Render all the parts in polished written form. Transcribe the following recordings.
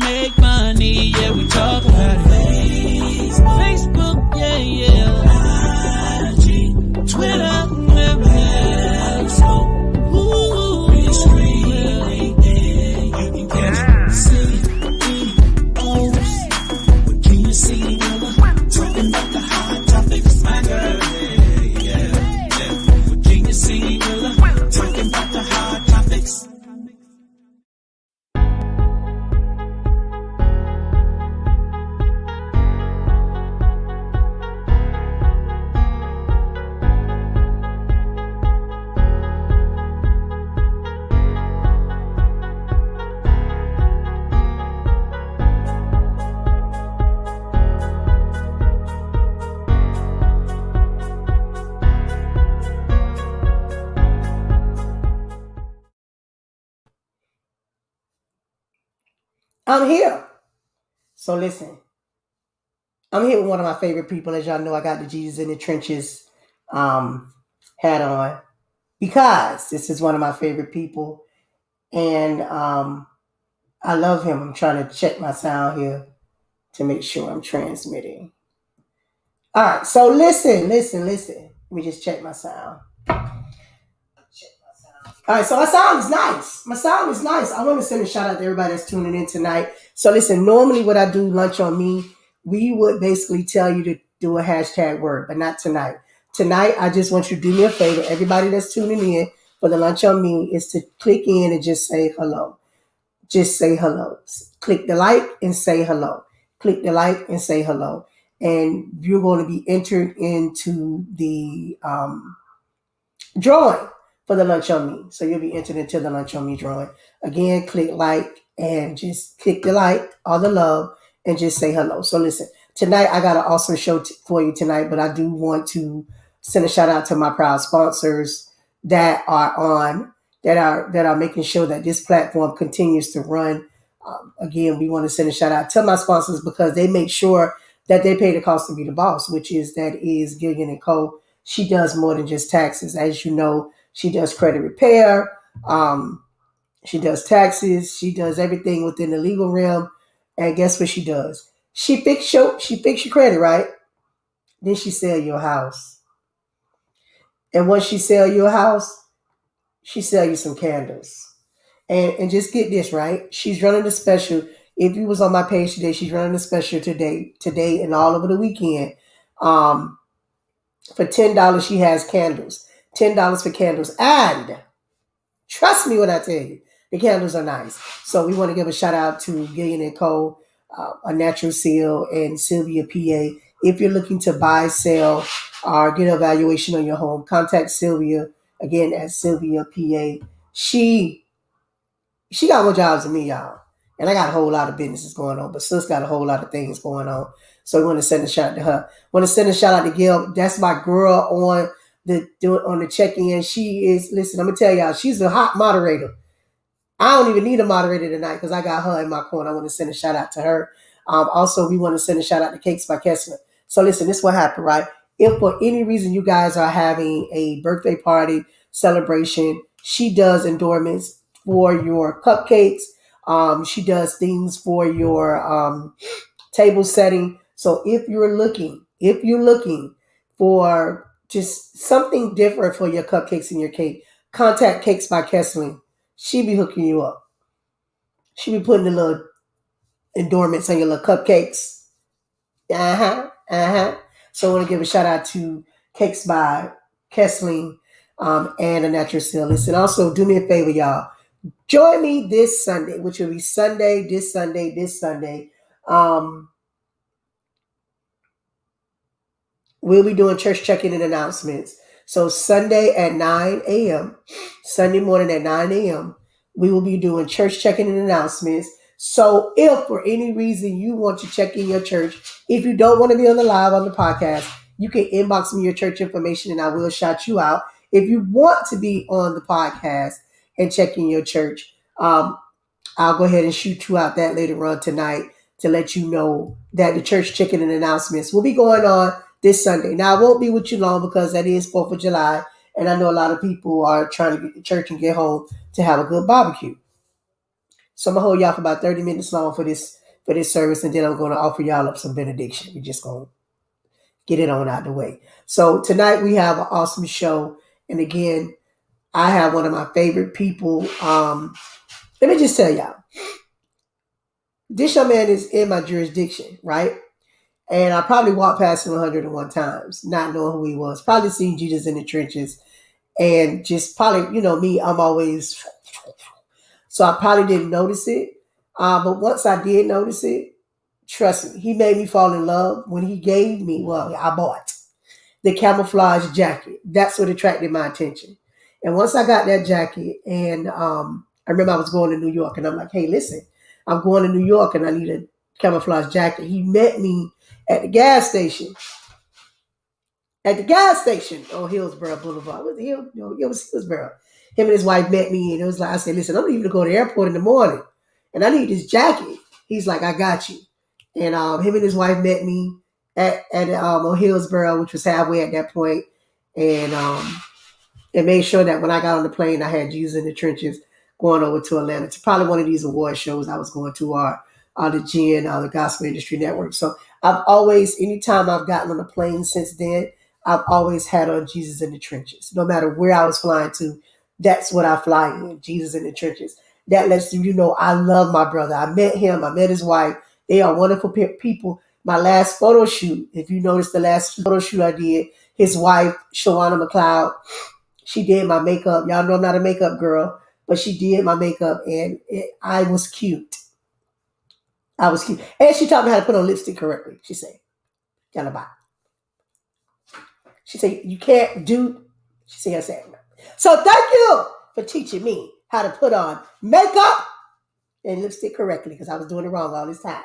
make money, yeah, we talk about it. Facebook, yeah. IG, Twitter, web, so, we streaming, yeah, you can catch CEOs, Virginia City, talking about the hot topics, my girl, yeah. Virginia City, talking about the hot topics. I'm here. So listen, I'm here with one of my favorite people. As y'all know, I got the Jesus in the Trenches hat on because this is one of my favorite people. And I love him. I'm trying to check my sound here to make sure I'm transmitting. All right, so listen. Let me just check my sound. All right, so my sound is nice. I want to send a shout out to everybody that's tuning in tonight. So listen, normally what I do, Lunch on Me, we would basically tell you to do a hashtag word, but not tonight. Tonight, I just want you to do me a favor. Everybody that's tuning in for the Lunch on Me is to click in and just say hello. Just say hello. Click the like and say hello. Click the like and say hello. And you're going to be entered into the drawing for the Lunch on Me. So you'll be entered into the Lunch on Me drawing. Again, click like and just click the like, all the love, and just say hello. So listen, tonight I got an awesome show for you tonight, but I do want to send a shout out to my proud sponsors that are making sure that this platform continues to run. Again, we want to send a shout out to my sponsors because they make sure that they pay the cost to be the boss, which is Gillian and Co. She does more than just taxes. As you know, she does credit repair. She does taxes. She does everything within the legal realm. And guess what she does? She fix your credit, right? Then she sell your house. And once she sell your house, she sell you some candles. And just get this, right? She's running a special. If you was on my page today, she's running a special today and all over the weekend. For $10, she has candles. $10 for candles. And trust me when I tell you, the candles are nice. So we want to give a shout out to Gillian and Co., A Natural Seal, and Sylvia PA. If you're looking to buy, sell, or get an evaluation on your home, contact Sylvia again at Sylvia PA. She got more jobs than me, y'all. And I got a whole lot of businesses going on, but Sis got a whole lot of things going on. So we want to send a shout out to her. Want to send a shout out to Gail. That's my girl on the check-in. She is, listen, I'm going to tell y'all, she's a hot moderator. I don't even need a moderator tonight because I got her in my corner. I want to send a shout out to her. Also, we want to send a shout out to Cakes by Kessler. So listen, this is what happened, right? If for any reason you guys are having a birthday party celebration, she does endorsements for your cupcakes. She does things for your table setting. So if you're looking for just something different for your cupcakes and your cake, contact Cakes by Kessling. She be hooking you up. She be putting the little endorsements on your little cupcakes. So I want to give a shout out to Cakes by Kessling and A Natural Seal. Listen, also do me a favor, y'all. Join me this Sunday, which will be this Sunday. We'll be doing church check-in and announcements. So Sunday at 9 a.m., Sunday morning at 9 a.m., we will be doing church check-in and announcements. So if for any reason you want to check in your church, if you don't want to be on the live on the podcast, you can inbox me your church information and I will shout you out. If you want to be on the podcast and check in your church, I'll go ahead and shoot you out that later on tonight to let you know that the church check-in and announcements will be going on this Sunday. Now, I won't be with you long because that is 4th of July, and I know a lot of people are trying to get to church and get home to have a good barbecue. So I'm going to hold y'all for about 30 minutes long for this for this service, and then I'm going to offer y'all up some benediction. We're just going to get it on out the way. So tonight we have an awesome show. And again, I have one of my favorite people. Let me just tell y'all, this young man is in my jurisdiction, right? And I probably walked past him 101 times, not knowing who he was. Probably seen Jesus in the trenches. And just probably, me, I'm always, so I probably didn't notice it. But once I did notice it, trust me, he made me fall in love when he gave me, I bought the camouflage jacket. That's what attracted my attention. And once I got that jacket, and I remember I was going to New York, and I'm like, hey, listen, I'm going to New York and I need a camouflage jacket. He met me at the gas station. On Hillsborough Boulevard. Was it Hill? No, it was Hillsborough. Him and his wife met me, and it was like, I said, listen, I'm leaving to go to the airport in the morning, and I need this jacket. He's like, I got you. And him and his wife met me at on Hillsborough, which was halfway at that point, and made sure that when I got on the plane, I had Jesus in the trenches going over to Atlanta to probably one of these award shows I was going to, or the GN, the Gospel Industry Network. So I've always, anytime I've gotten on a plane since then, I've always had on Jesus in the trenches. No matter where I was flying to, that's what I fly in, Jesus in the trenches. That lets you know I love my brother. I met him. I met his wife. They are wonderful people. My last photo shoot, if you notice the last photo shoot I did, his wife, McCloud, she did my makeup. Y'all know I'm not a makeup girl, but she did my makeup, and I was cute. I was cute. And she taught me how to put on lipstick correctly. She said, "Gotta buy." She said, "You can't do." She said, "I said." So thank you for teaching me how to put on makeup and lipstick correctly, because I was doing it wrong all this time.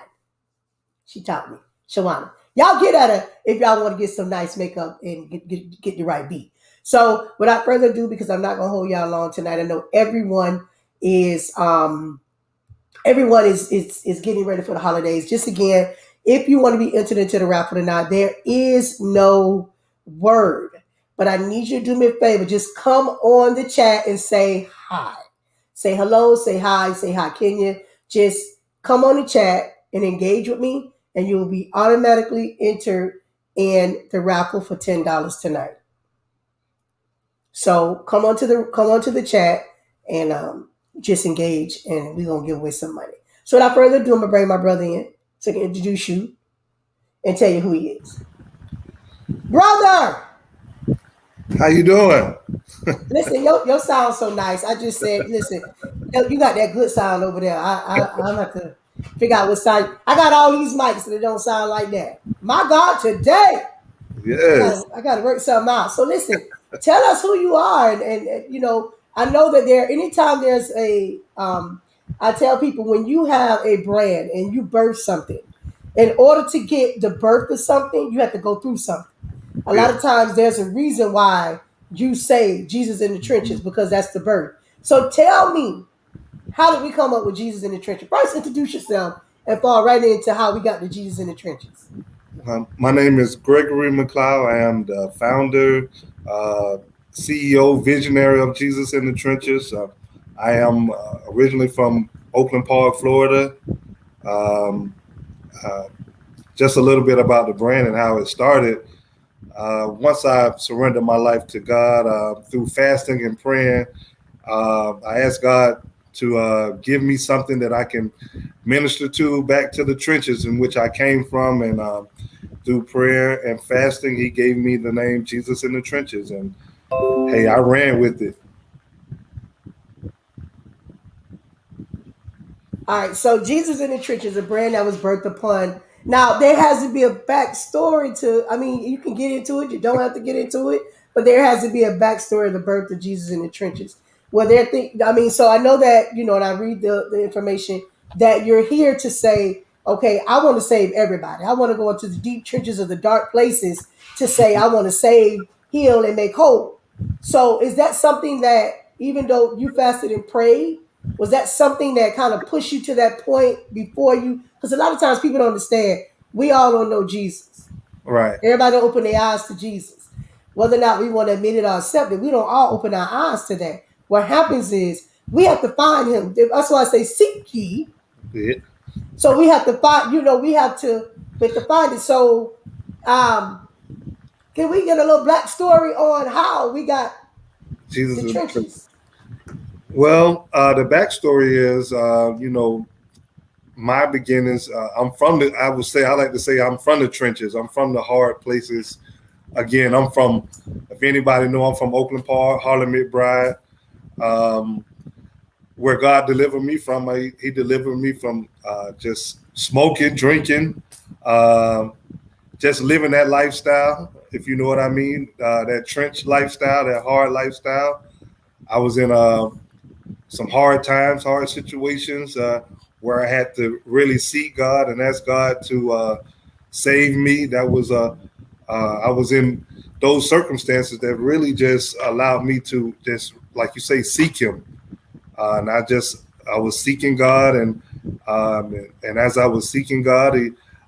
She taught me. Shawana. Y'all get at her if y'all want to get some nice makeup and get the right beat. So without further ado, because I'm not going to hold y'all long tonight, I know everyone is getting ready for the holidays. Just again, if you want to be entered into the raffle tonight, there is no word. But I need you to do me a favor. Just come on the chat and say hi. Say hello, say hi, Kenya. Just come on the chat and engage with me, and you will be automatically entered in the raffle for $10 tonight. So come onto the chat and just engage, and we're gonna give away some money. So without further ado, I'm gonna bring my brother in so I can introduce you and tell you who he is. Brother! How you doing? Listen, your sound's so nice. I just said, listen, you got that good sound over there. I'm have to figure out what sound. I got all these mics that don't sound like that. My God, today, Yes. I gotta work something out. So listen, tell us who you are, and I know that anytime there's I tell people, when you have a brand and you birth something, in order to get the birth of something, you have to go through something. A lot of times there's a reason why you say Jesus in the trenches, because that's the birth. So tell me, how did we come up with Jesus in the trenches? First, introduce yourself and fall right into how we got to Jesus in the trenches. My name is Gregory McCloud. I am the founder, CEO, visionary of Jesus in the Trenches. I am originally from Oakland Park, Florida. Just a little bit about the brand and how it started. Once I surrendered my life to God through fasting and praying, I asked God to give me something that I can minister to back to the trenches in which I came from. And through prayer and fasting, he gave me the name Jesus in the Trenches. And hey, I ran with it. All right, so Jesus in the Trenches, a brand that was birthed upon. Now, there has to be a backstory to, you can get into it, you don't have to get into it, but there has to be a backstory of the birth of Jesus in the Trenches. Well, so I know that, and I read the information that you're here to say, okay, I want to save everybody. I want to go into the deep trenches of the dark places to say, I want to save, heal, and make whole. So is that something that, even though you fasted and prayed, was that something that kind of pushed you to that point before you? Because a lot of times people don't understand. We all don't know Jesus. Right. Everybody don't open their eyes to Jesus. Whether or not we want to admit it or accept it, we don't all open our eyes to that. What happens is we have to find him. That's why I say seek ye. Yeah. So we have to find, we have to find it. So, um, can we get a little black story on how we got Jesus the in the trenches. trenches? Well, the backstory is, my beginnings. I'm from the. I would say I like to say I'm from the trenches. I'm from the hard places. Again, I'm from. If anybody know, I'm from Oakland Park, Harlem McBride, um, where God delivered me from. He delivered me from just smoking, drinking, um, just living that lifestyle. If you know what I mean, that trench lifestyle, that hard lifestyle. I was in some hard times, hard situations where I had to really seek God and ask God to save me. I was in those circumstances that really just allowed me to just, like you say, seek Him. And I was seeking God, and as I was seeking God,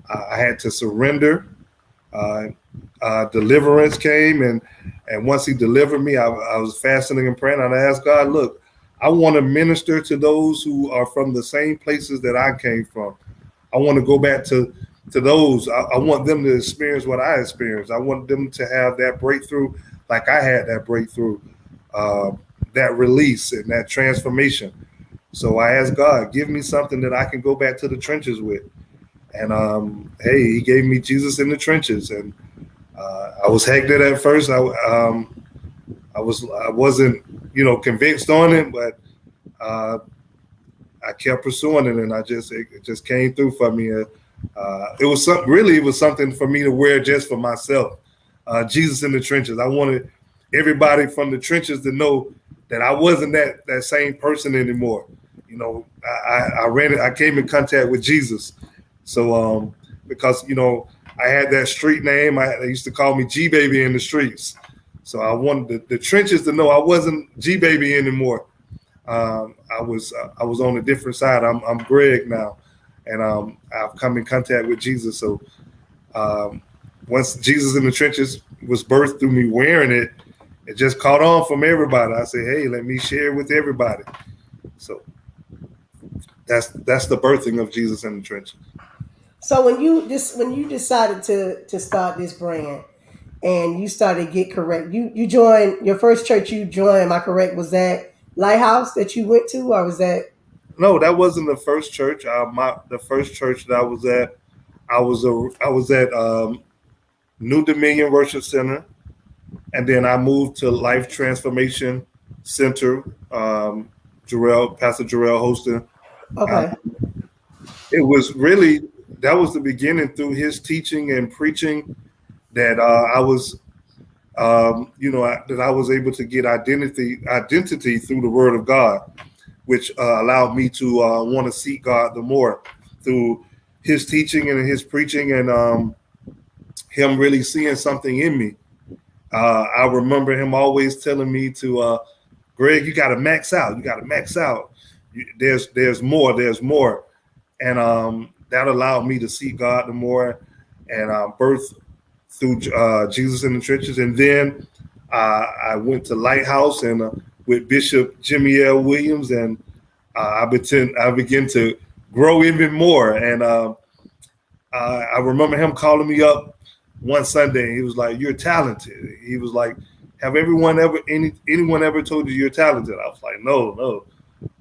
I had to surrender. Uh, Deliverance came, and once He delivered me, I was fasting and praying, and I asked God, look, I want to minister to those who are from the same places that I came from. I want to go back to those. I want them to experience what I experienced. I want them to have that breakthrough, like I had that breakthrough, uh, that release and that transformation. So I asked God, give me something that I can go back to the trenches with. And hey, He gave me Jesus in the trenches, and I was hectic at first. I wasn't convinced on it, but uh, I kept pursuing it, and it just came through for me. It was something for me to wear just for myself. Jesus in the trenches. I wanted everybody from the trenches to know that I wasn't that same person anymore. I ran it. I came in contact with Jesus. So because I had that street name, they used to call me G Baby in the streets. So I wanted the trenches to know I wasn't G Baby anymore. I was on a different side. I'm Greg now, and I've come in contact with Jesus. So um, once Jesus in the trenches was birthed through me wearing it, it just caught on from everybody. I said, hey, let me share with everybody. So that's the birthing of Jesus in the trenches. So when you decided to start this brand and you started to get correct, you joined your first church you joined. Am I correct? Was that Lighthouse that you went to, or was that? No, that wasn't the first church. The first church that I was at, I was at New Dominion Worship Center, and then I moved to Life Transformation Center. Pastor Jarrell hosting. Uh, Okay. it was really that was the beginning through his teaching and preaching that I was, that I was able to get identity through the Word of God, which allowed me to want to seek God the more through his teaching and his preaching, and him really seeing something in me. I remember him always telling me to, Greg, you got to max out. You got to max out. There's more. There's more, and that allowed me to see God the more, and birth through Jesus in the trenches. And then I went to Lighthouse and with Bishop Jimmy L. Williams, and I began to grow even more. And I remember him calling me up one Sunday. He was like, "You're talented." He was like, "Have anyone ever told you you're talented?" I was like, "No, no."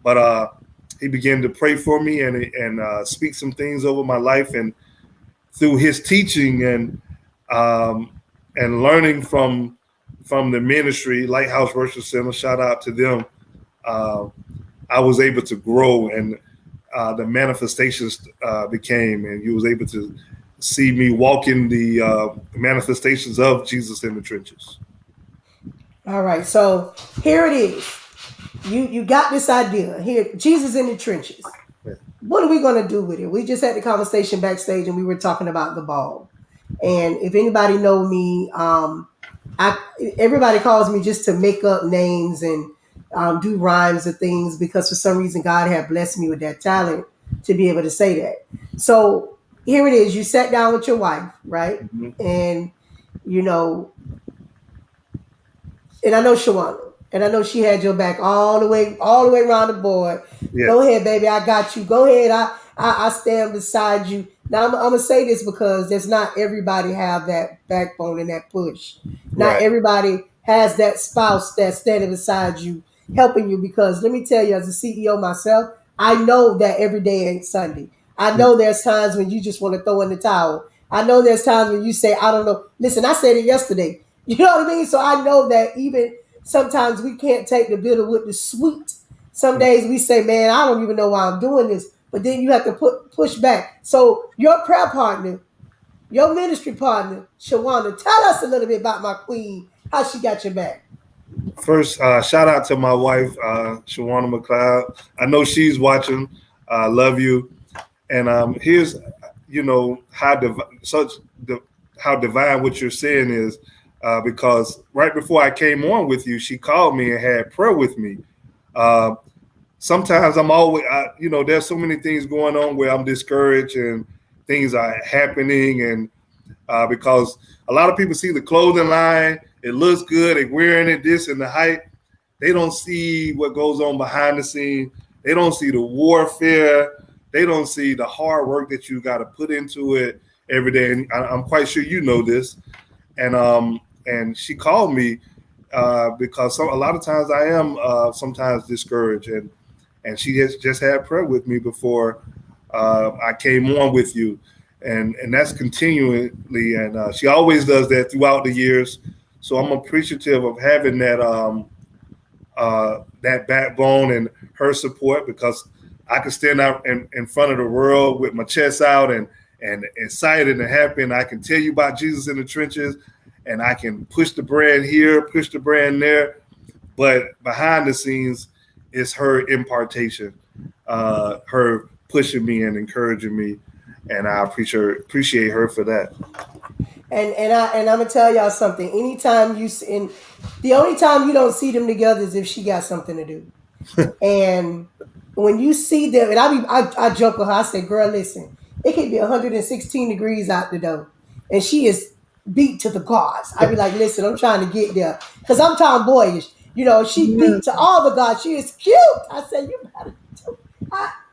But he began to pray for me and speak some things over my life, and through his teaching and learning from the ministry, Lighthouse Worship Center, shout out to them. Uh, I was able to grow, and the manifestations became, and you was able to see me walk in the manifestations of Jesus in the trenches. All right. So here it is. You got this idea here. Jesus in the trenches. Yeah. What are we going to do with it? We just had the conversation backstage, and we were talking about the ball. And if anybody know me, I everybody calls me just to make up names and do rhymes of things because for some reason God had blessed me with that talent to be able to say that. So here it is. You sat down with your wife, right? Mm-hmm. And you know, and I know Shawana, and I know she had your back all the way around the board. Yes. Go ahead, baby. I got you. Go ahead. I stand beside you. Now I'm gonna say this because there's not everybody have that backbone and that push. Not Right. everybody has that spouse that's standing beside you, helping you. Because let me tell you, as a CEO myself, I know that every day ain't Sunday. I know there's times when you just want to throw in the towel. I know there's times when you say, I don't know. Listen, I said it yesterday. You know what I mean? So I know that even sometimes we can't take the bitter with the sweet. Some days we say, man, I don't even know why I'm doing this. But then you have to push back. So your prayer partner, your ministry partner, Shawana, tell us a little bit about my queen, how she got your back. First, shout out to my wife, Shawana McCloud. I know she's watching. I love you. And here's, how how divine what you're saying is, because right before I came on with you, she called me and had prayer with me. Uh, Sometimes I'm always, there's so many things going on where I'm discouraged and things are happening, and because a lot of people see the clothing line, it looks good, they're wearing it, this and the hype. They don't see what goes on behind the scene. They don't see the warfare. They don't see the hard work that you got to put into it every day. And I'm quite sure you know this. And she called me because a lot of times I am sometimes discouraged, and she has just had prayer with me before I came on with you, and that's continually, and she always does that throughout the years. So I'm appreciative of having that backbone and her support, because I can stand out in front of the world with my chest out and excited and happy, and I can tell you about Jesus in the trenches, and I can push the brand here, push the brand there, but behind the scenes is her impartation, her pushing me and encouraging me, and I appreciate her for that. And I'm gonna tell y'all something. Anytime the only time you don't see them together is if she got something to do. And when you see them, and I joke with her. I say, "Girl, listen, it can be 116 degrees out the door, and she is beat to the gods." I be like, "Listen, I'm trying to get there because I'm tomboyish. She beat to all the gods. She is cute." I said, "You better do."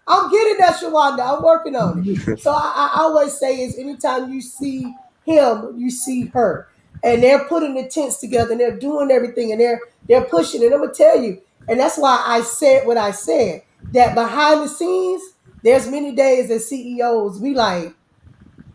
I'm getting that, Shawanda. I'm working on it. So I always say is anytime you see him, you see her, and they're putting the tents together and they're doing everything and they're pushing. And I'm gonna tell you, and that's why I said what I said. That behind the scenes, there's many days as CEOs we like,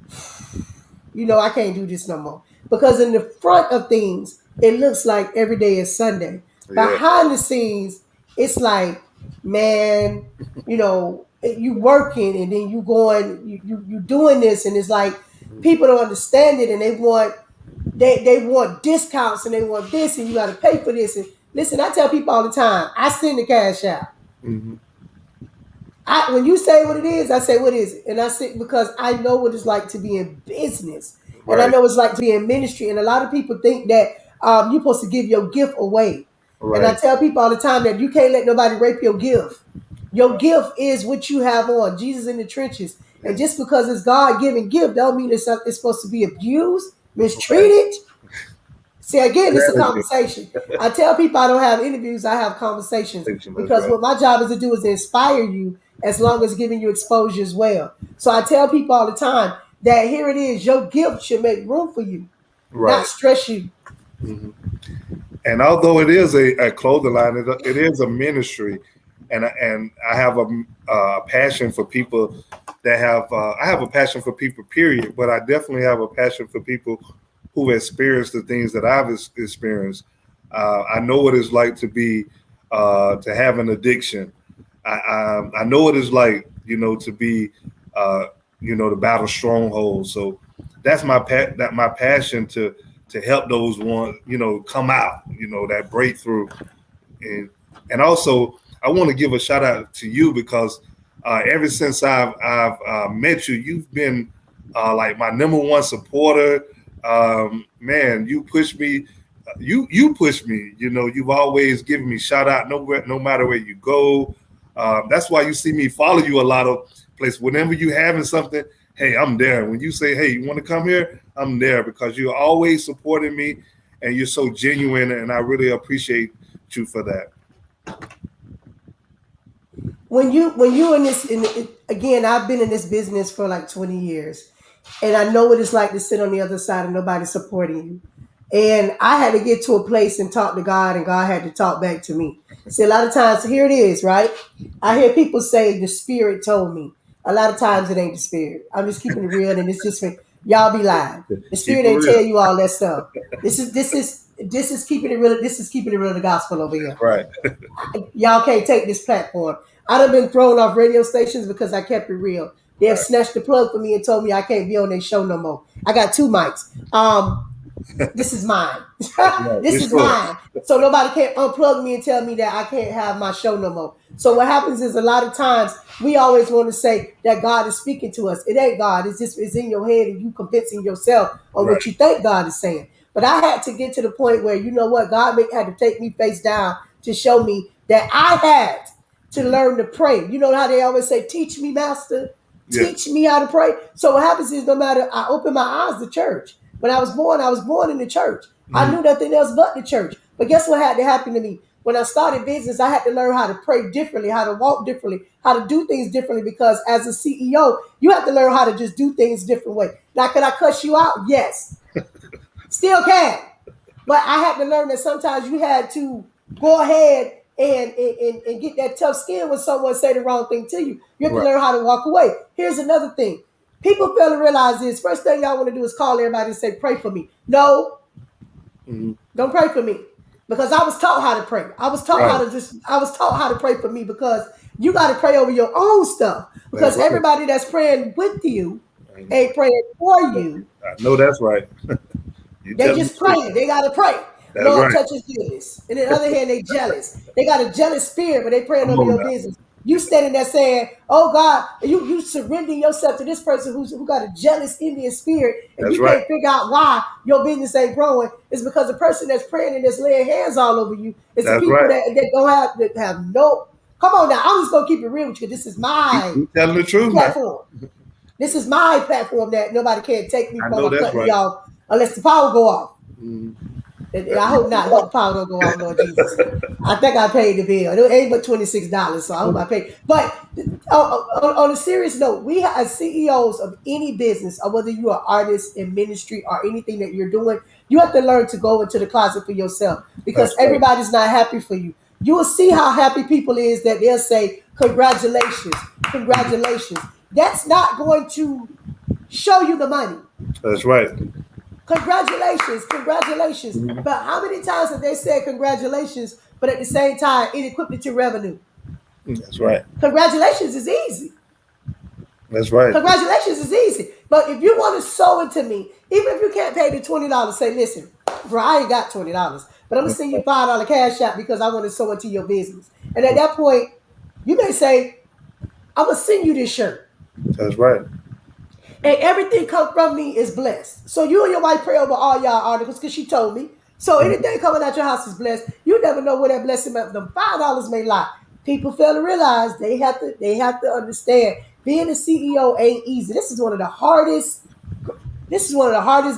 I can't do this no more. Because in the front of things, it looks like every day is Sunday. Yeah. Behind the scenes, it's like, man, you working and then you going, you doing this, and it's like people don't understand it, and they want discounts and they want this, and you got to pay for this. And listen, I tell people all the time, I send the cash out. Mm-hmm. When you say what it is, I say what is it, and I say because I know what it's like to be in business, and I Right. know what it's like to be in ministry. And a lot of people think that you're supposed to give your gift away, and I Right. tell people all the time that you can't let nobody rape your gift. Your gift is what you have on. Jesus in the trenches, and just because it's God-given gift, don't mean it's supposed to be abused, Right. mistreated. See, again, it's a Reality. conversation. I tell people I don't have interviews, I have conversations, That's because right. what my job is to do is to inspire you as long as giving you exposure as well. So I tell people all the time that here it is, your gift should make room for you, not Right. stress you. Mm-hmm. And although it is a clothing line, it is a ministry, and I have a passion for people that have. I have a passion for people, period. But I definitely have a passion for people who experienced the things that I've experienced. I know what it's like to have an addiction. I know what it's like, to be, to battle strongholds. So that's my passion to help those ones, come out, that breakthrough. And also I want to give a shout out to you because ever since I've met you, you've been like my number one supporter. Man, you push me. You push me. You've always given me shout out no matter where you go. That's why you see me follow you a lot of places. Whenever you having something, hey, I'm there. When you say, hey, you want to come here, I'm there because you're always supporting me and you're so genuine, and I really appreciate you for that. when you again, I've been in this business for like 20 years, and I know what it's like to sit on the other side and nobody supporting you. And I had to get to a place and talk to God, and God had to talk back to me. See, a lot of times, here it is, right? I hear people say the Spirit told me. A lot of times, it ain't the Spirit. I'm just keeping it real, and it's just for y'all be lying. The Keep Spirit it ain't real. tell you all that stuff. This is keeping it real. This is keeping it real. The gospel over here. Right. Y'all can't take this platform. I done been thrown off radio stations because I kept it real. They have Right. snatched the plug for me and told me I can't be on their show no more. I got two mics. This is mine. That's right. This is Restore. mine. So nobody can unplug me and tell me that I can't have my show no more. So what happens is a lot of times we always want to say that God is speaking to us. It ain't God. It's in your head and you convincing yourself on Right. what you think God is saying. But I had to get to the point where you know what God had to take me face down to show me that I had to learn to pray. You know how they always say, "Teach me, Master." Yeah. Teach me how to pray. So what happens is no matter I open my eyes to church. When I was born in the church. I Mhm. knew nothing else but the church. But guess what had to happen to me? When I started business, I had to learn how to pray differently, how to walk differently, how to do things differently. Because as a CEO, you have to learn how to just do things different way. Now, could I cuss you out? Yes. Still can. But I had to learn that sometimes you had to go ahead and get that tough skin when someone say the wrong thing to you. You have to Right. learn how to walk away. Here's another thing. People fail to realize this. First thing y'all want to do is call everybody and say, pray for me. No, Mhm. don't pray for me. Because I was taught how to pray. Right. I was taught how to pray for me because you got to pray over your own stuff. That's Because right. everybody that's praying with you I ain't praying for you. know that's right. You They telling the just truth. praying. They gotta pray. That's Lord, right. touch his business. And on the other hand, they jealous. They got a jealous spirit, but they praying Come over on your now. business. You standing there saying, "Oh God," you surrendering yourself to this person who got a jealous Indian spirit, and That's you right. can't figure out why your business ain't growing. It's because the person that's praying and that's laying hands all over you is the That's people right. that don't have that have no. Come on now, I'm just gonna keep it real with you. This is my You telling the truth now. platform. This is my platform that nobody can take me I from know or that's cut me right. off unless the power go off. Mhm. And I hope not. I hope the power don't go off, Lord Jesus. I think I paid the bill. It ain't but $26, so I hope I paid. But on a serious note, we as CEOs of any business, or whether you are artist in ministry or anything that you're doing, you have to learn to go into the closet for yourself because That's right. everybody's not happy for you. You will see how happy people is that they'll say, "Congratulations, congratulations." That's not going to show you the money. That's right. Congratulations, congratulations. Mhm. But how many times have they said congratulations, but at the same time, it equipped it to revenue? That's right. Congratulations is easy. That's right. Congratulations is easy. But if you want to sow into me, even if you can't pay the $20, say, listen, bro, I ain't got $20, but I'm gonna send you $5 cash out because I want to sow into your business. And at that point, you may say, I'm gonna send you this shirt. That's right. And everything come from me is blessed. So you and your wife pray over all y'all articles because she told me. So Mhm. anything coming out your house is blessed. You never know where that blessing meant. Them $5 may lie. People fail to realize they have to understand being a CEO ain't easy. This is one of the hardest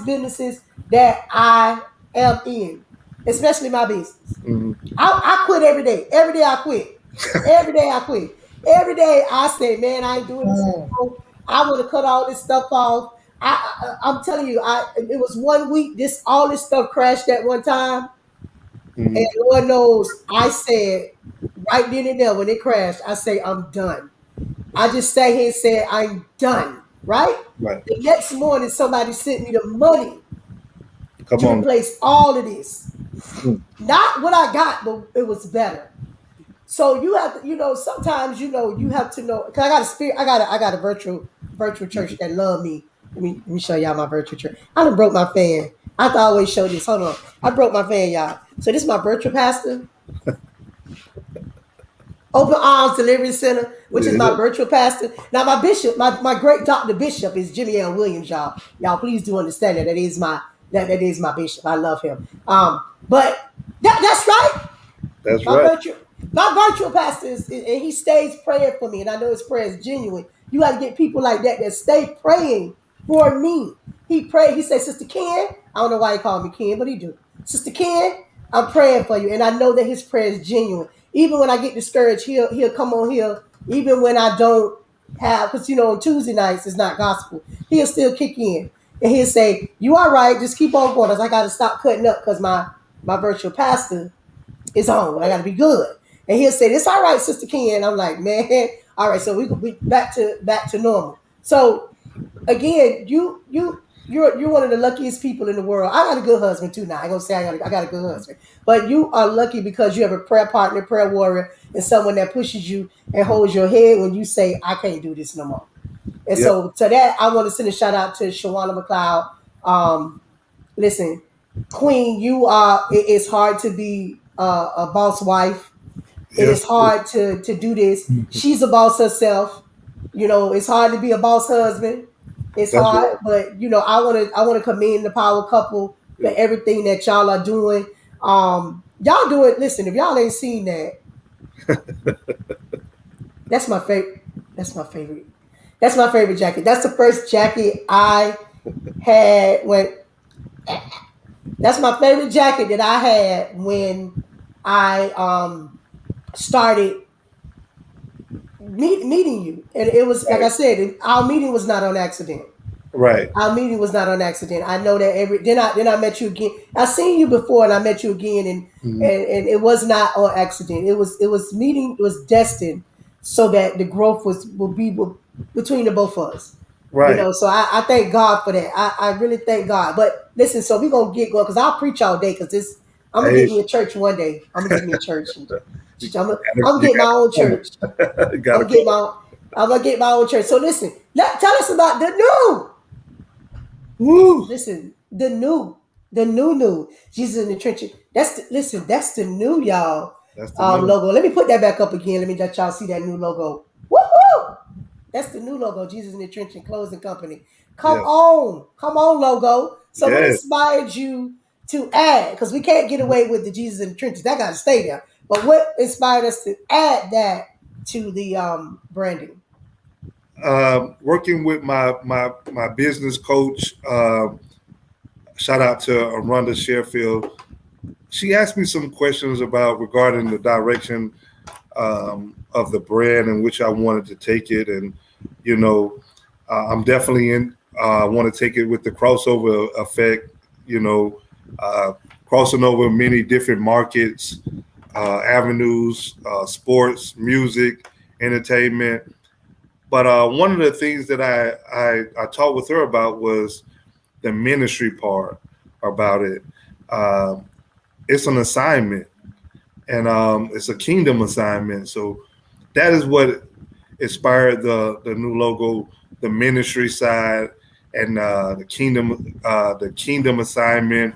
businesses that I am in, especially my business. Mhm. I quit every day. Every day I quit. Every day I quit. Every day I say, man, I ain't doing this anymore. I want to cut all this stuff off. I'm telling you, it was one week. All this stuff crashed at one time, and Mhm. Lord knows, I said right then and there when it crashed, I say I'm done. I just sat here and said I'm done. Right. Right. The next morning, somebody sent me the money Come to on. replace all of this. Mhm. Not what I got, but it was better. So you have to, sometimes you have to know. Cause I got a spirit. I got a virtual church that love me. Let me show y'all my virtual church. I done broke my fan. I have to always show this. Hold on, I broke my fan, y'all. So this is my virtual pastor, Open Arms Delivery Center, which is my Yeah. virtual pastor. Now my bishop, my great Dr. Bishop is Jimmy L. Williams, y'all. Y'all please do understand that that is my bishop. I love him. But that's right. That's My right. virtual my virtual pastor and he stays praying for me, and I know his prayer is genuine. You got to get people like that stay praying for me. He prayed. He said, "Sister Ken," I don't know why he called me Ken, but he do. "Sister Ken, I'm praying for you," and I know that his prayer is genuine. Even when I get discouraged, he'll come on here even when I don't have, because on Tuesday nights it's not gospel. He'll still kick in and he'll say, "You all right? Just keep on going." I got to stop cutting up because my virtual pastor is on. I got to be good. And he'll say, "It's all right, Sister Ken." I'm like, "Man, all right." So we back to normal. So again, you're one of the luckiest people in the world. I got a good husband too. Now I ain't gonna say I got a good husband, but you are lucky because you have a prayer partner, prayer warrior, and someone that pushes you and holds your head when you say, "I can't do this no more." And Yep. so to that, I want to send a shout out to Shawana McCloud. Listen, Queen, you are. It's hard to be a boss wife. It is Yes. hard to do this. She's a boss herself. It's hard to be a boss husband. It's That's hard, right. but I want to commend the power couple for Yeah. everything that y'all are doing. Y'all do it. Listen, if y'all ain't seen that, that's my favorite. That's my favorite. That's my favorite jacket. That's the first jacket I had when. That's my favorite jacket that I had when I started meeting you, and it was like I Right. said, our meeting was not on accident. Right. Our meeting was not on accident. I know that then I met you again. I seen you before and I met you again, and Mhm. and it was not on accident. It was meeting. It was destined so that the growth will be between the both of us. Right. So I thank God for that. I really thank God. But listen, so we're gonna get going because I'll preach all day because this I'm gonna Hey, get me a church one day. I'm gonna get me a church. And you I'm gonna get my own got church. a you got I'm a gonna get call. my I'm gonna get my own church. So listen, tell us about Woo. the new Jesus in the trenches. That's the new y'all That's the new. logo. Let me put that back up again. Let me let y'all see that new logo. Woohoo! That's the new logo. Jesus in the Trench and Clothing Company. Yes. Come on, logo. So what Yes. inspired you to add? Because we can't get away with the Jesus in the Trenches. That got to stay there. But what inspired us to add that to the branding? Working with my business coach. Shout out to Rhonda Sheffield. She asked me some questions about regarding the direction of the brand in which I wanted to take it, and you know, I'm definitely in. I want to take it with the crossover effect. You know, uh, crossing over many different markets, avenues, sports, music, entertainment. But one of the things that I talked with her about was the ministry part about it. Uh, it's an assignment, and it's a kingdom assignment. So that is what inspired the new logo, the ministry side, and the kingdom assignment,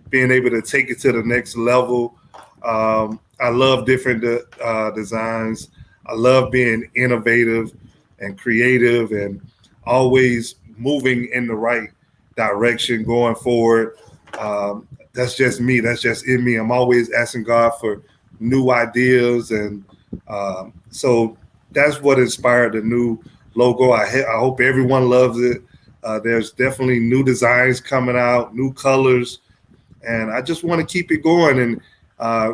being able to take it to the next level. I love different designs. I love being innovative and creative, and always moving in the right direction, going forward. That's just me. That's just in me. I'm always asking God for new ideas, and so that's what inspired the new logo. I hope everyone loves it. There's definitely new designs coming out, new colors, and I just want to keep it going and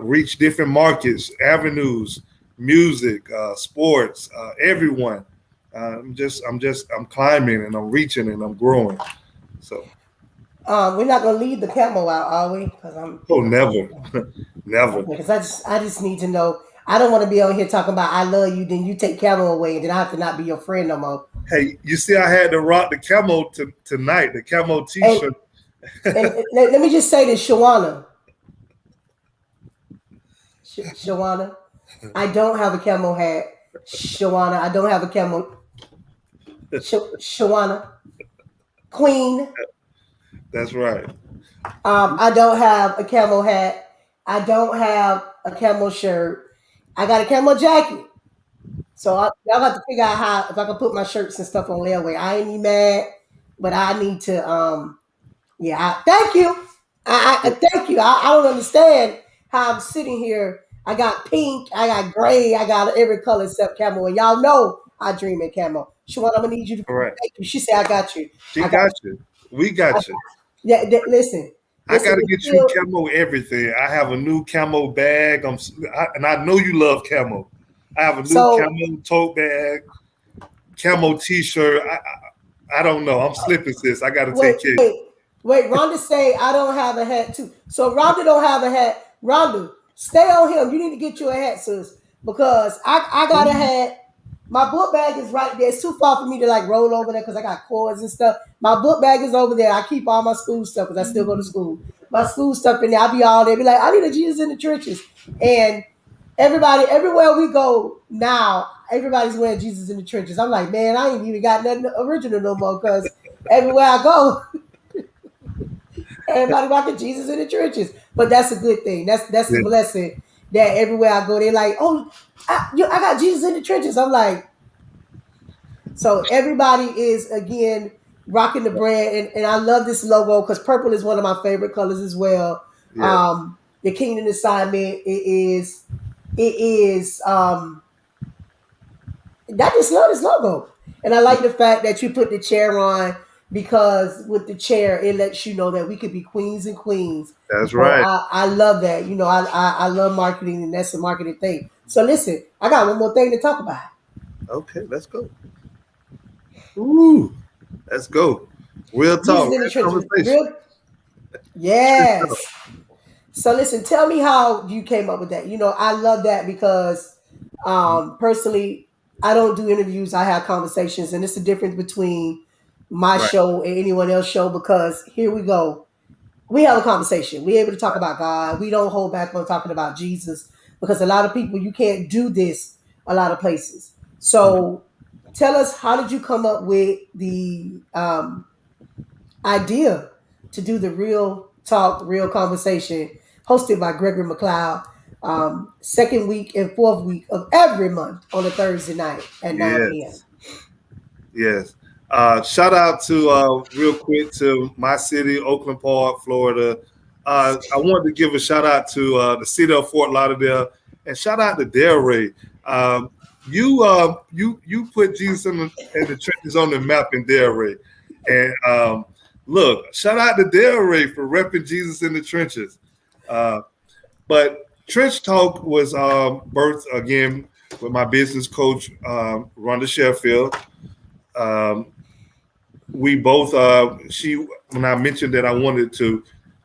reach different markets, avenues, music, sports, everyone. I'm climbing and I'm reaching and I'm growing. So, We're not gonna leave the camo out, are we? Because I'm oh, never, never. because I just need to know. I don't want to be on here talking about I love you, then you take camo away, and then I have to not be your friend no more. Hey, you see, I had to rock the camo tonight, the camo And T-shirt. and let me just say this, Shawana, Shawana, I don't have a camo hat. Shawana, I don't have a camo. Shawana, Queen, That's right. I don't have a camo hat. I don't have a camo shirt. I got a camo jacket. So y'all got to figure out how if I can put my shirts and stuff on layaway. I ain't even mad, but I need to. Yeah. Thank you. I thank you. I don't understand how I'm sitting here. I got pink. I got gray. I got every color except camo. And y'all know I dream in camo. Siobhan, I'm gonna need you to All right. thank you. She said I got you. She I got got you. you. We I, got you. yeah. Listen. I Listen. got to It's get you still. camo everything. I have a new camo bag. And I know you love camo. I have a new So camo tote bag, camo T-shirt. I don't know. I'm slipping, sis. I got to wait, take care. wait. Rhonda say I don't have a hat too. So Rhonda don't have a hat. Rhonda, stay on him. You need to get you a hat, sis, because I got a hat. My book bag is right there. It's too far for me to like roll over there because I got cords and stuff. My book bag is over there. I keep all my school stuff because I still go to school. My school stuff in there. I'll be all there. Be like, I need a Jesus in the trenches. And everybody, everywhere we go now, everybody's wearing Jesus in the trenches. I'm like, man, I ain't even got nothing original no more because everywhere I go, everybody rocking Jesus in the trenches. But that's a good thing. That's a Yeah, blessing that everywhere I go, they're like, oh, I got Jesus in the trenches. I'm like, so everybody is again rocking the brand, and I love this logo because purple is one of my favorite colors as well. yeah, The Kingdom assignment it is I just love this logo. And I like the fact that you put the chair on because with the chair it lets you know that we could be queens and queens. that's So right. I love that. You know, I love marketing and that's a marketing thing. So listen, I got one more thing to talk about. Okay, let's go. Ooh, let's go. Real Jesus talk, in the real trenches. conversation. Real yes. So listen, tell me how you came up with that. You know, I love that because personally, I don't do interviews. I have conversations, and it's the difference between my Right. show and anyone else's show because here we go. We have a conversation. We're able to talk about God. We don't hold back on talking about Jesus because a lot of people, you can't do this a lot of places. Mhm. So tell us, how did you come up with the idea to do the real talk, real conversation, hosted by Gregory McCloud, second week and fourth week of every month on a Thursday night at 9 p.m. Yes, yes. Shout out to real quick to my city, Oakland Park, Florida. I wanted to give a shout out to the city of Fort Lauderdale, and shout out to Delray. Um, you put Jesus in the trenches on the map in Delray, and look, shout out to Delray for repping Jesus in the trenches. Uh, but Trench Talk was birthed again with my business coach, Rhonda Sheffield. Um, we both, she, when I mentioned that I wanted to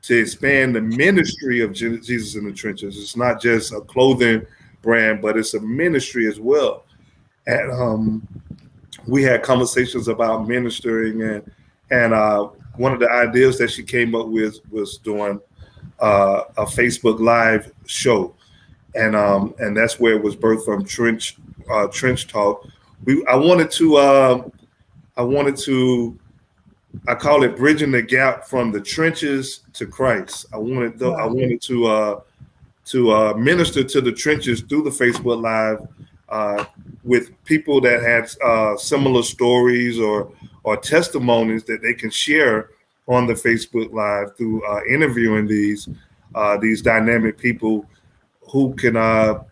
expand the ministry of Jesus in the Trenches, it's not just a clothing brand, but it's a ministry as well. And we had conversations about ministering, and one of the ideas that she came up with was doing a Facebook Live show, and that's where it was birthed from Trench Talk. I wanted to I wanted to I call it bridging the gap from the trenches to Christ. I Wow. wanted to minister to the trenches through the Facebook Live uh, with people that had similar stories or testimonies that they can share on the Facebook Live through interviewing these dynamic people who can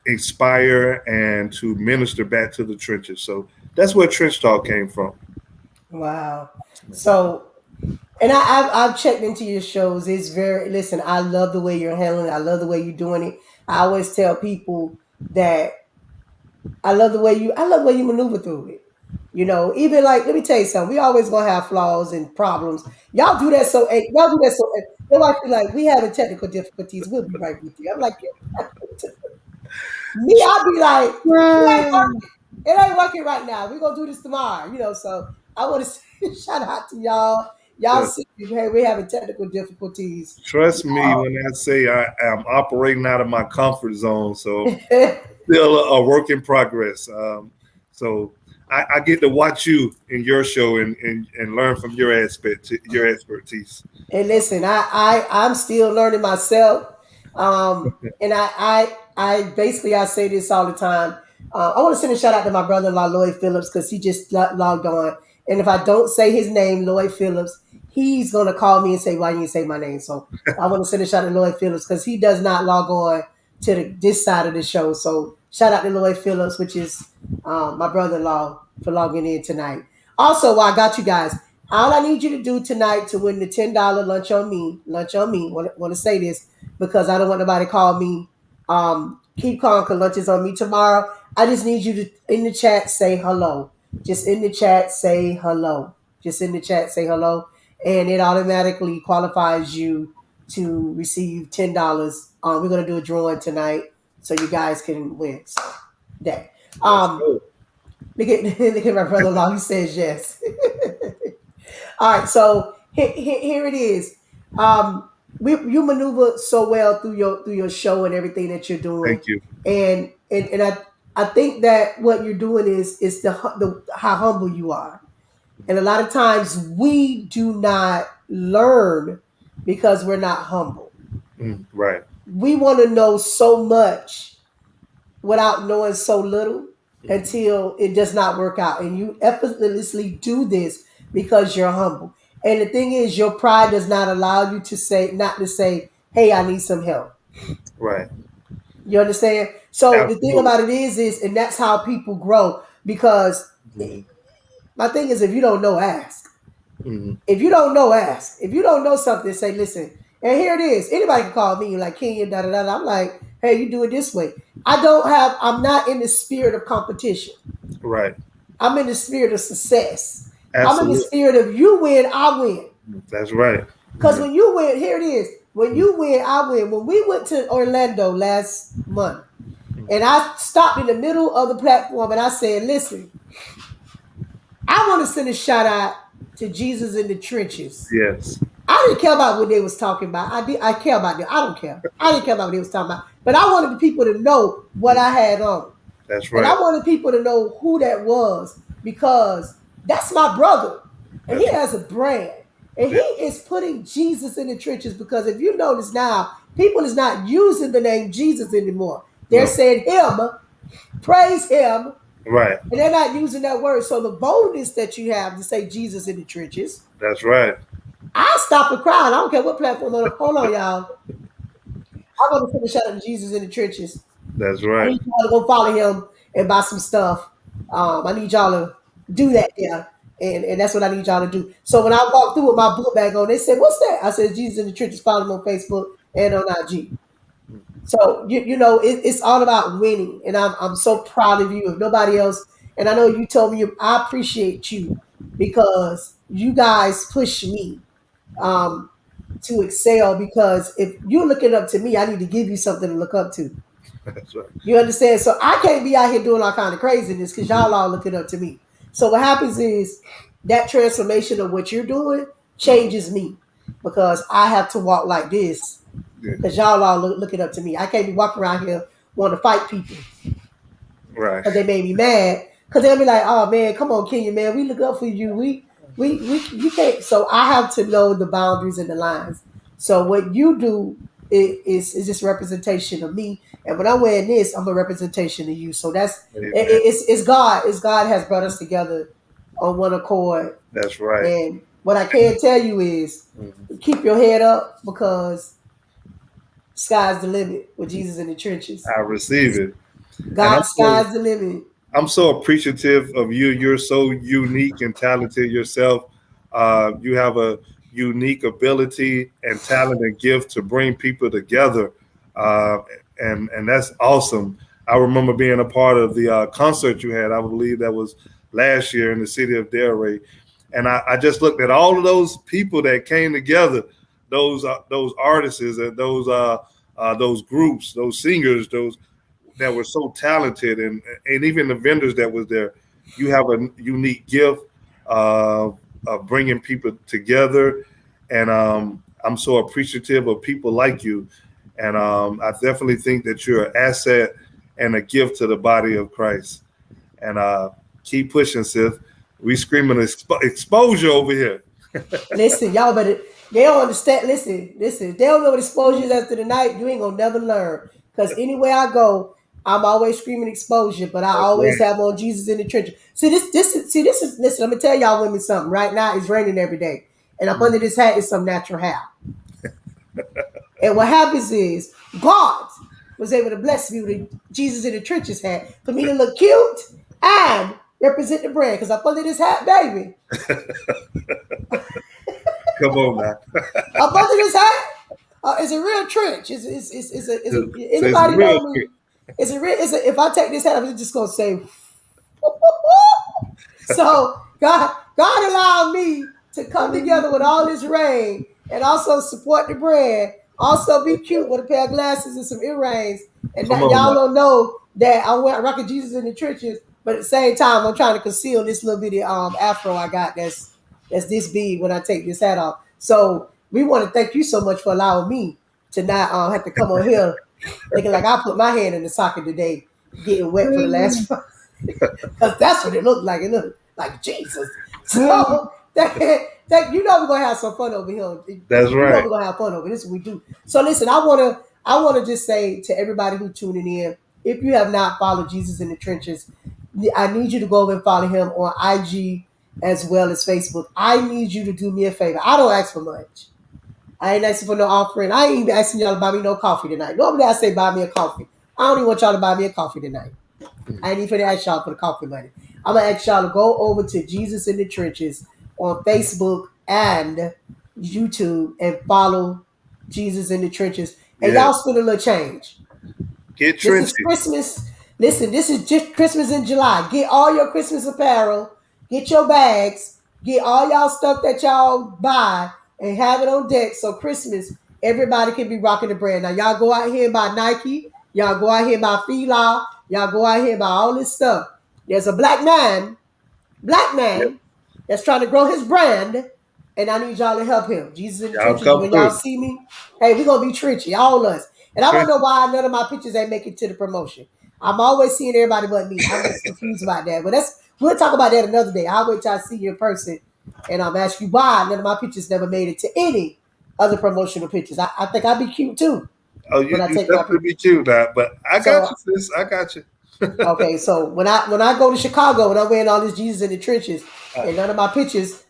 inspire and to minister back to the trenches. So that's where Trench Talk came from. Wow. So, and I've checked into your shows. It's very, listen, I love the way you're handling it. I love the way you're doing it. I always tell people that I love the way you maneuver through it. You know, even like, let me tell you something. We always gonna have flaws and problems. Y'all do that so y'all do that so your wife be like, we having technical difficulties. We'll be right with you. I'm like, me, I'll be like, it ain't working right now. We're gonna do this tomorrow. You know, so I want to say shout out to y'all. Y'all Yeah. see, hey, we're having technical difficulties. Trust me when I say I am operating out of my comfort zone. So And still a work in progress. So I get to watch you in your show and learn from your expertise. listen, I'm still learning myself. And I basically I say this all the time. I want to send a shout out to my brother-in-law Lloyd Phillips because he just logged on. And if I don't say his name, Lloyd Phillips, he's gonna call me and say, "Why you didn't say my name?" So I want to send a shout out to Lloyd Phillips because he does not log on to this side of the show. So shout out to Lloyd Phillips, which is my brother-in-law, for logging in tonight. Also, while I got you guys, all I need you to do tonight to win the $10 lunch on me, Want to say this because I don't want nobody to call me Keep calm, because lunch is on me tomorrow. I just need you to, in the chat, say hello. Just in the chat, say hello. Just in the chat, say hello. And it automatically qualifies you to receive $10. We're going to do a drawing tonight so you guys can win. So, that. Let's go. Look at my brother-in-law. He says yes. All right, so here it is. You maneuver so well through your show and everything that you're doing, Thank you. and I think that what you're doing is the how humble you are, and a lot of times we do not learn because we're not humble. Right. We want to know so much without knowing so little until it does not work out. And you effortlessly do this because you're humble. And the thing is, your pride does not allow you to say, hey, I need some help. Right. You understand? So the thing Absolutely. about it is, and that's how people grow. Because my thing is, if you don't know, ask. Mhm. If you don't know, ask. If you don't know something, say, listen, and here it is. Anybody can call me like Kenya, da da da. I'm like, hey, you do it this way. I'm not in the spirit of competition. Right. I'm in the spirit of success. I'm in the Absolutely. spirit of you win, I win. That's right. Because when you win, here it is. When you win, I win. When we went to Orlando last month, and I stopped in the middle of the platform and I said, listen, I want to send a shout out to Jesus in the trenches. Yes. I didn't care about what they was talking about. I care about them. I don't care. I didn't care about what they was talking about. But I wanted the people to know what I had on. That's And I right. wanted people to know who that was because that's my brother. And he has a brand. And he is putting Jesus in the trenches because if you notice now, people is not using the name Jesus anymore. They're No. saying him, praise him, Right. and they're not using that word. So the boldness that you have to say Jesus in the trenches, That's right. I stop and cry. I don't care what platform. Hold on, y'all. I'm going to send a shout out to Jesus in the trenches. That's I right. need y'all to go follow him and buy some stuff. I need y'all to do that there. And that's what I need y'all to do. So when I walked through with my book bag on, they said, what's that? I said, Jesus in the trenches. Follow him on Facebook and on IG. So, you know, it's all about winning. And I'm so proud of you. If nobody else, and I know you told me, I appreciate you because you guys push me to excel because if you're looking up to me, I need to give you something to look up to. That's right. You understand? So I can't be out here doing all kind of craziness because y'all all looking up to me. So what happens is that transformation of what you're doing changes me because I have to walk like this Yeah. because y'all all looking up to me. I can't be walking around here wanting to fight people Right. because they made me mad. Because they'll be like, "Oh man, come on, Kenya, man, we look up for you. You can't." So I have to know the boundaries and the lines. So what you do is just representation of me, and when I'm wearing this, I'm a representation of you. So Amen. it's God. It's God has brought us together on one accord. That's right. And what I can tell you is keep your head up because sky's the limit with Jesus in the trenches. I receive it. And God, sky's the limit. I'm so appreciative of you. You're so unique and talented yourself. You have a unique ability and talent and gift to bring people together, and that's awesome. I remember being a part of the concert you had. I believe that was last year in the city of Delray, and I just looked at all of those people that came together, those artists and those groups, those singers, those that were so talented, and even the vendors that was there. You have a unique gift of bringing people together, and I'm so appreciative of people like you. And I definitely think that you're an asset and a gift to the body of Christ. And keep pushing, Sith. We screaming exposure over here. Listen, y'all better. They don't understand. Listen. If they don't know what exposure is after the night, you ain't gonna never learn. Because anywhere I go, I'm always screaming exposure, but I That's always right. have on Jesus in the trenches. This is. Listen, I'm gonna tell y'all women something. Right now, it's raining every day, and up under this hat is some natural hair. And what happens is God was able to bless me with a Jesus in the trenches hat for me to look cute and represent the brand. Because up under this hat, baby. Come on now. Up under this hat is a real trench. It's So it's anybody real know me? quick. Is it real? Is it, if I take this hat, I'm just gonna say. So God allowed me to come together with all this rain and also support the brand. Also be cute with a pair of glasses and some earrings. And Come that, on y'all now. don't know that I'm rocking Jesus in the trenches, but at the same time I'm trying to conceal this little bitty afro I got that's this big when I take this hat off. So we want to thank you so much for allowing me to not have to come on here looking like I put my hand in the socket today, getting wet for the last because that's what it looked like. It looked like Jesus. So that you know we're gonna have some fun over here. That's You know right. we're gonna have fun over this. Is what we do. So listen, I wanna just say to everybody who's tuning in, if you have not followed Jesus in the trenches, I need you to go over and follow him on IG as well as Facebook. I need you to do me a favor. I don't ask for much. I ain't asking for no offering. I ain't even asking y'all to buy me no coffee tonight. Normally I say buy me a coffee. I don't even want y'all to buy me a coffee tonight. I ain't even ask y'all for the coffee money. I'm gonna ask y'all to go over to Jesus in the Trenches on Facebook and YouTube and follow Jesus in the Trenches. And Yes. y'all spend a little change. Get This is trenchy. Christmas. Listen, this is just Christmas in July. Get all your Christmas apparel. Get your bags. Get all y'all stuff that y'all buy and have it on deck. So Christmas, everybody can be rocking the brand. Now y'all go out here and buy Nike. Y'all go out here and buy Fila. Y'all go out here and buy all this stuff. There's a black Yep. man that's trying to grow his brand, and I need y'all to help him. Jesus in the Y'all trenches. come When y'all through. see me, hey, we're gonna be trenchy, all of us. And I don't know Trenchy. why none of my pictures ain't make it to the promotion. I'm always seeing everybody but me. I'm just confused about that. But we'll talk about that another day. I'll wait till I see you in person, and I'm ask you why none of my pictures never made it to any other promotional pictures. I think I'd be cute too Oh, when I you take my definitely be pictures. cute now, but I got So you, sis. I got you. okay, so when I go to Chicago and I'm wearing all this Jesus in the trenches, Uh, and none of my pictures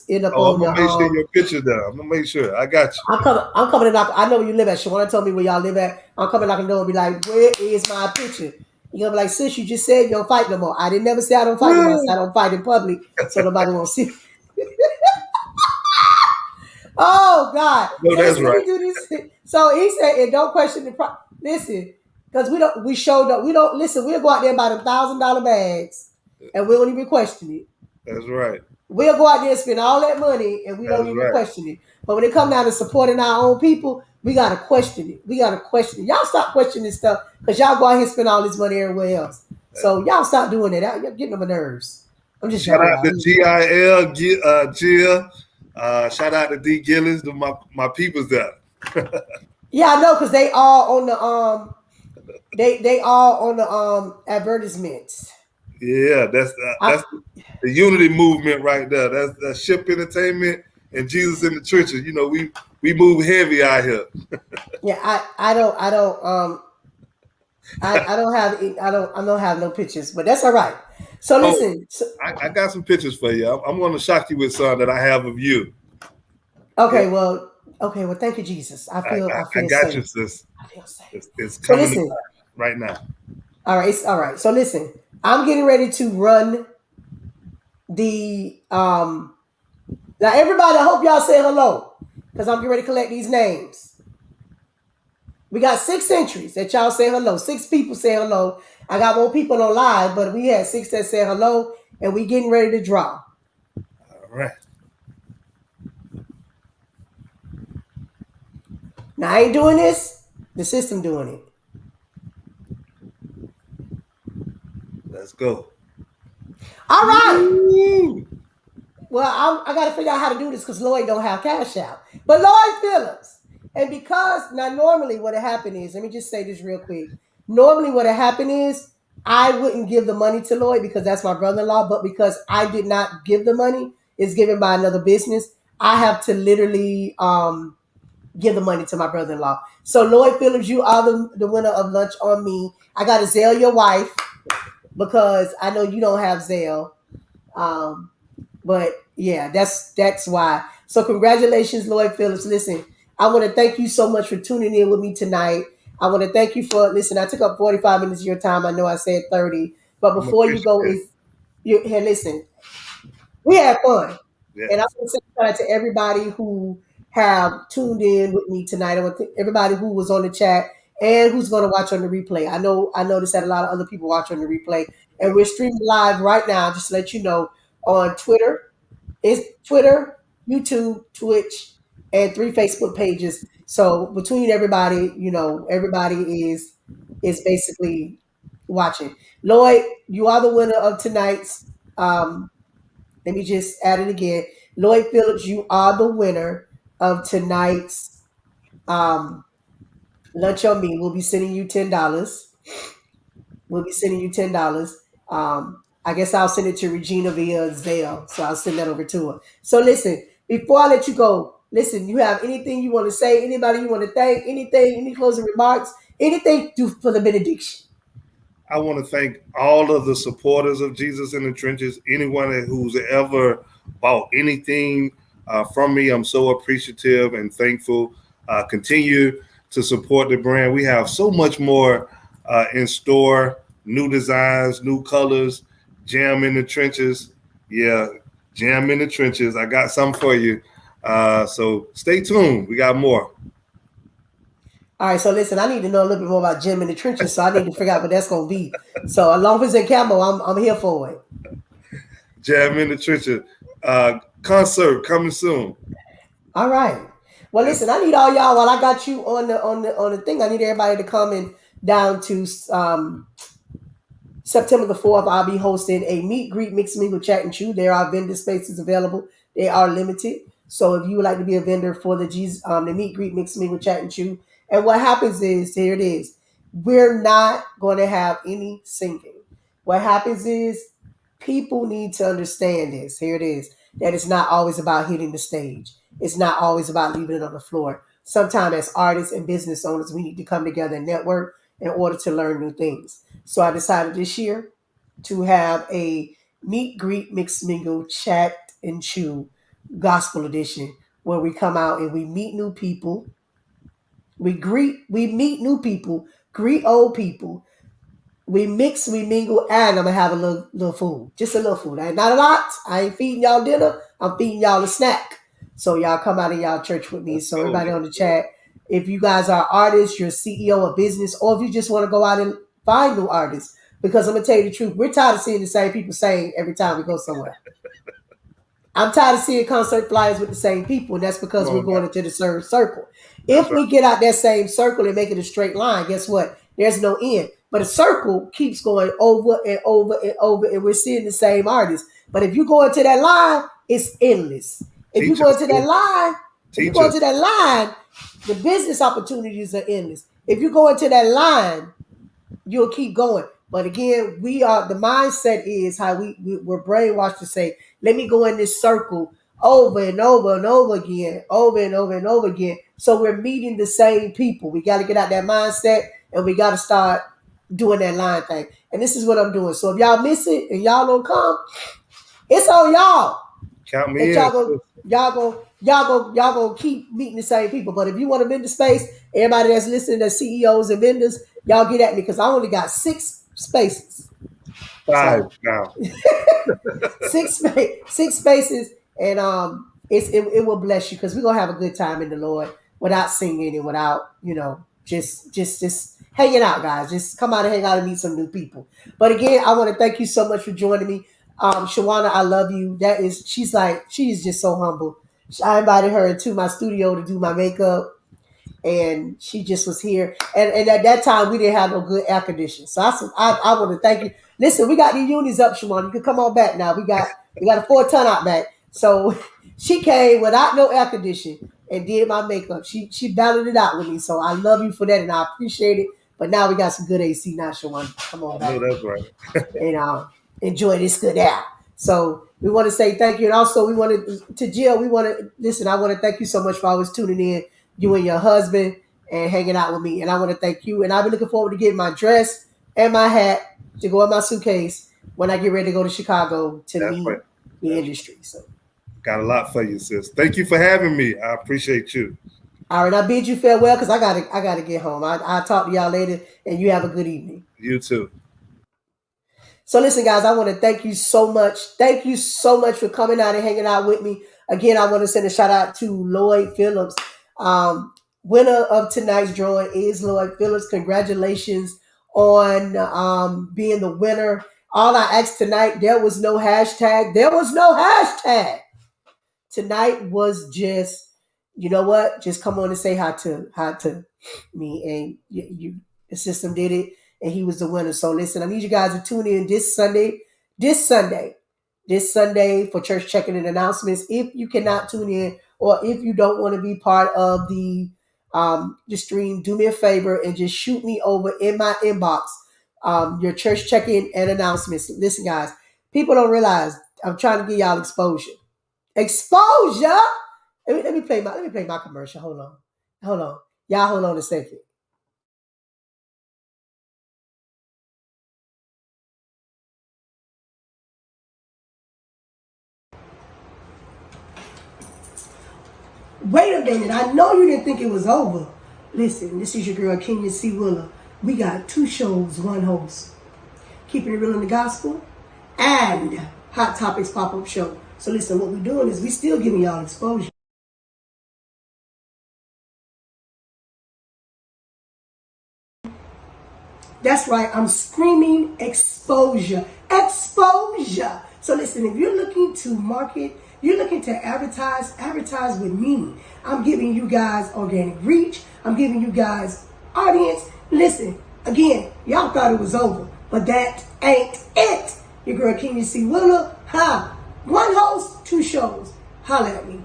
end up oh, I'm on gonna the make sure your picture down. I'm gonna make sure. I got I'm coming to knock. I know where you live at. Shawana told me where y'all live at. I'm coming knocking the door and be like, where is my picture? You're gonna be like, sis, you just said you don't fight no more. I didn't never say I don't fight no more. I said you. I don't fight in public, so nobody won't see. Oh God. No, So that's listen, let right. me do this. So he said, and don't question the listen, because we showed up. We don't listen, we'll go out there and buy them $1,000 bags and we don't even question it. That's right. We'll go out there and spend all that money and we don't That's even right. question it. But when it comes down to supporting our own people, we gotta question it. We gotta question it. Y'all stop questioning this stuff because y'all go out here and spend all this money everywhere else. So y'all stop doing it. You're getting on my nerves. I'm just Shout joking, out y'all. to GIL, Jill. Shout out to D Gillis, to my peoples there. Yeah, I know because they all on the they all on the advertisements. Yeah, I, that's the unity movement right there. That's Ship Entertainment and Jesus in the Trenches. You know, we move heavy out here. yeah, I don't have no pictures, but that's all right. So Oh, listen, I got some pictures for you. I'm going to shock you with some that I have of you. Yeah, okay, well, thank you, Jesus. I I, feel I, I I feel got safe. you, sis. I feel safe. It's So coming to listen, life right now. all right, all right. So listen, I'm getting ready to run the now everybody. I hope y'all say hello because I'm getting ready to collect these names. We got 6 entries that y'all say hello. 6 people say hello. I got more people on live, but we had 6 that say hello, and we getting ready to draw. All right. Now I ain't doing this. The system doing it. Let's go. All right. Woo! Well, I got to figure out how to do this because Lloyd don't have cash out. But Lloyd Phillips. And because now normally what happened is, let me just say this real quick. Normally what happened is I wouldn't give the money to Lloyd because that's my brother-in-law, but because I did not give the money, it's given by another business. I have to literally give the money to my brother-in-law. So Lloyd Phillips, you are the winner of Lunch on Me. I got to Zelle your wife because I know you don't have Zelle. Um, but yeah, that's why. So congratulations, Lloyd Phillips. Listen, I want to thank you so much for tuning in with me tonight. I want to thank you for listen. I took up 45 minutes of your time. I know I said 30, but I'm before you go, appreciative. is you here? Listen, we had fun, and I Yes. want to say hi to everybody who have tuned in with me tonight. I want to everybody who was on the chat and who's going to watch on the replay. I noticed that a lot of other people watch on the replay, and we're streaming live right now. Just to let you know, on Twitter. It's Twitter, YouTube, Twitch, and 3 Facebook pages. So between everybody, everybody is basically watching. Lloyd, you are the winner of tonight's. Let me just add it again. Lloyd Phillips, you are the winner of tonight's um, lunch on me. We'll be sending you $10. We'll be sending you $10. I guess I'll send it to Regina via Zelle, so I'll send that over to her. So listen, before I let you go, listen. You have anything you want to say? Anybody you want to thank? Anything? Any closing remarks? Anything? Do for the benediction. I want to thank all of the supporters of Jesus in the Trenches, anyone who's ever bought anything from me. I'm so appreciative and thankful. Continue to support the brand. We have so much more in store, new designs, new colors, jam in the trenches. Yeah, jam in the trenches. I got something for you. So stay tuned. We got more. All right, so listen, I need to know a little bit more about Jim in the trenches, so I need to figure out what that's going to be. So as long as it's in camo, I'm here for it. Jam in the trenches. Concert coming soon. All right. Well, listen, I need all y'all. While I got you on the thing, I need everybody to come in down to September the 4th. I'll be hosting a meet, greet, mix, mingle, chat, and chew. There are vendor spaces available. They are limited. So if you would like to be a vendor for the meet, greet, mix, mingle, chat, and chew, and what happens is, here it is, we're not going to have any singing. What happens is, people need to understand this. Here it is, that it's not always about hitting the stage. It's not always about leaving it on the floor. Sometimes as artists and business owners, we need to come together and network in order to learn new things. So I decided this year to have a meet, greet, mix, mingle, chat, and chew gospel edition, where we come out and we meet new people. We meet new people, greet old people. We mix, we mingle, and I'm gonna have a little food. Just a little food. Not a lot. I ain't feeding y'all dinner. I'm feeding y'all a snack. So y'all come out of y'all church with me. So everybody on the chat, if you guys are artists, you're a CEO of business, or if you just want to go out and find new artists, because I'm gonna tell you the truth, we're tired of seeing the same people sing every time we go somewhere. I'm tired of seeing concert flyers with the same people, and that's because we're going into the same circle. If we get out that same circle and make it a straight line, guess what? There's no end. But a circle keeps going over and over and over, and we're seeing the same artists. But if you go into that line, it's endless. If you go into that line, the business opportunities are endless. If you go into that line, you'll keep going. But again, the mindset is how we're brainwashed to say, let me go in this circle over and over and over again, over and over and over again. So we're meeting the same people. We got to get out that mindset, and we got to start doing that line thing. And this is what I'm doing. So if y'all miss it and y'all don't come, it's on y'all. Count me in. Y'all go keep meeting the same people. But if you want to vendor space, everybody that's listening, that's CEOs and vendors, y'all get at me, because I only got 6 spaces. 5 now. 6 spaces, and it will bless you, because we're gonna have a good time in the Lord without singing and without just hanging out, guys. Just come out and hang out and meet some new people. But again, I want to thank you so much for joining me. Shawana, I love you. She's just so humble. I invited her into my studio to do my makeup, and she just was here. And at that time, we didn't have no good air conditioning. So I want to thank you. Listen, we got the unis up, Shawana. You can come on back now. We got a 4-ton out back. So she came without no air conditioning and did my makeup. She battled it out with me. So I love you for that, and I appreciate it. But now we got some good AC now, Shawana. Come on back. No, that's right. And enjoy this good air. So we want to say thank you. And also we want to Jill, I want to thank you so much for always tuning in, you and your husband, and hanging out with me. And I want to thank you. And I've been looking forward to getting my dress and my hat to go in my suitcase when I get ready to go to Chicago to meet the industry. So got a lot for you, sis. Thank you for having me. I appreciate you. All right, I bid you farewell, because I gotta get home. I'll talk to y'all later, and you have a good evening. You too. So listen, guys, I want to thank you so much. Thank you so much for coming out and hanging out with me. Again, I want to send a shout out to Lloyd Phillips. winner of tonight's drawing is Lloyd Phillips. Congratulations on being the winner. All I asked tonight, there was no hashtag. There was no hashtag. Tonight was just, you know what? Just come on and say hi to me, and the system did it, and he was the winner. So listen, I need you guys to tune in this Sunday for church check-in and announcements. If you cannot tune in, or if you don't want to be part of the stream, do me a favor and just shoot me over in my inbox your church check-in and announcements. Listen, guys, people don't realize I'm trying to give y'all exposure. Exposure. Let me play my commercial. Hold on. Y'all hold on a second. Wait a minute. I know you didn't think it was over. Listen, this is your girl, Kenya C. Willer. We got 2 shows, 1 host. Keeping It Real in the Gospel and Hot Topics Pop-Up Show. So listen, what we're doing is we still giving y'all exposure. That's right. I'm screaming exposure. Exposure. So listen, if you're looking to market, you're looking to advertise with me. I'm giving you guys organic reach. I'm giving you guys audience. Listen, again, y'all thought it was over, but that ain't it. Your girl, Kenya C. Willer. 1 host, 2 shows. Holla at me.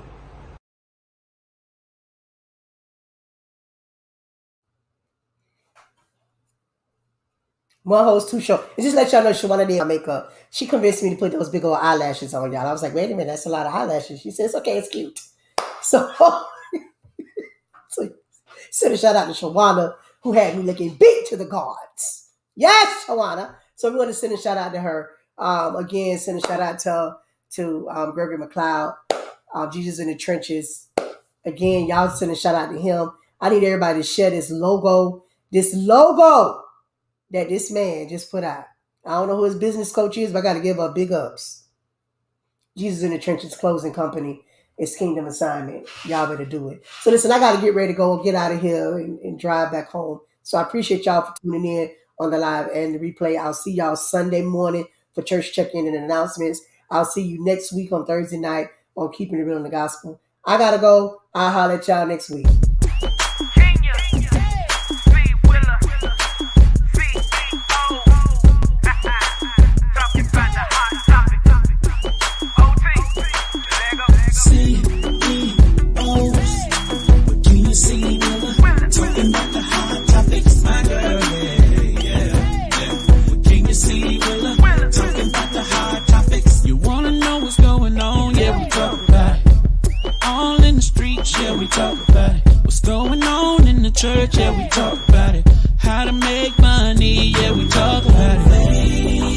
One host, 2 shows. And just let y'all know, Shawana did my makeup. She convinced me to put those big old eyelashes on, y'all. I was like, wait a minute, that's a lot of eyelashes. She said, it's okay, it's cute. So send a shout out to Shawana, who had me looking big to the gods. Yes, Shawana. So we want to send a shout out to her. Again, send a shout out to Gregory McCloud, Jesus in the Trenches. Again, y'all send a shout out to him. I need everybody to share this logo that this man just put out. I don't know who his business coach is, but I got to give up big ups. Jesus in the Trenches Clothing Company. It's Kingdom Assignment. Y'all better do it. So listen, I got to get ready to go, get out of here and drive back home. So I appreciate y'all for tuning in on the live and the replay. I'll see y'all Sunday morning for church check-in and announcements. I'll see you next week on Thursday night on Keeping It Real in the Gospel. I got to go. I'll holler at y'all next week. Yeah, we talk about it. What's going on in the church? Yeah, we talk about it. How to make money? Yeah, we talk about it.